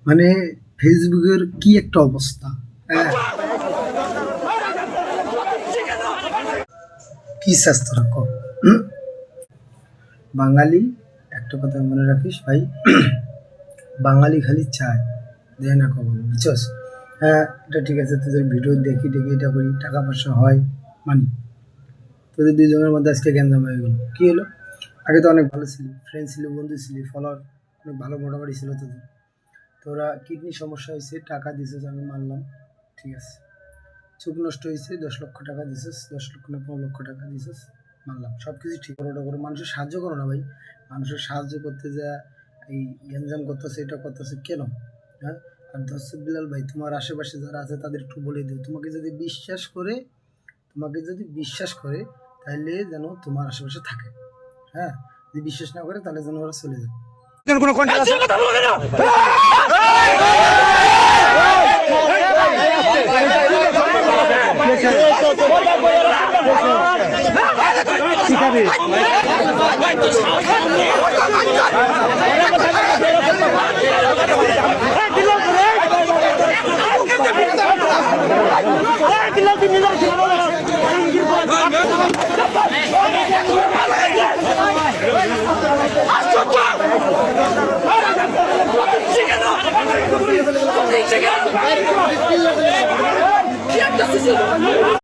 মানে ফেসবুকের কি একটা অবস্থা, কি স্বাস্থ্য রাখো বাঙালি। একটা কথা মনে রাখিস ভাই, বাঙালি খালি চায় দেয় না কখনো, বুঝছস? হ্যাঁ, এটা ঠিক আছে, তোদের ভিডিও দেখি এটা করি, টাকা পয়সা হয়, মানি। তোদের দুইজনের মধ্যে আজকে গ্যাঞ্জাম হয়ে গেল, কি হলো? আগে তো অনেক ভালো ছিলি, ফ্রেন্ড ছিলি, বন্ধু ছিলি, ফলোয়ার অনেক ভালো মোটামুটি ছিল তোদের। তোরা কিডনি সমস্যা হয়েছে, টাকা দিছিস, আমি মানলাম, ঠিক আছে। চোখ নষ্ট হয়েছে, 10 লক্ষ টাকা দিছিস, 10 লক্ষ না 15 লক্ষ টাকা দিছিস, মানলাম, সব কিছু ঠিক। ওটা করে মানুষের সাহায্য করো না ভাই। মানুষের সাহায্য করতে যা এই গ্যাঞ্জাম করতেছে, এটা করতেছে কেন? হ্যাঁ, আর দর্শক বিলাল ভাই, তোমার আশেপাশে যারা আছে তাদের একটু বলে দিও, তোমাকে যদি বিশ্বাস করে তাহলে যেন তোমার আশেপাশে থাকে। হ্যাঁ, যদি বিশ্বাস না করে তাহলে যেন ওরা চলে যায়। Chicken!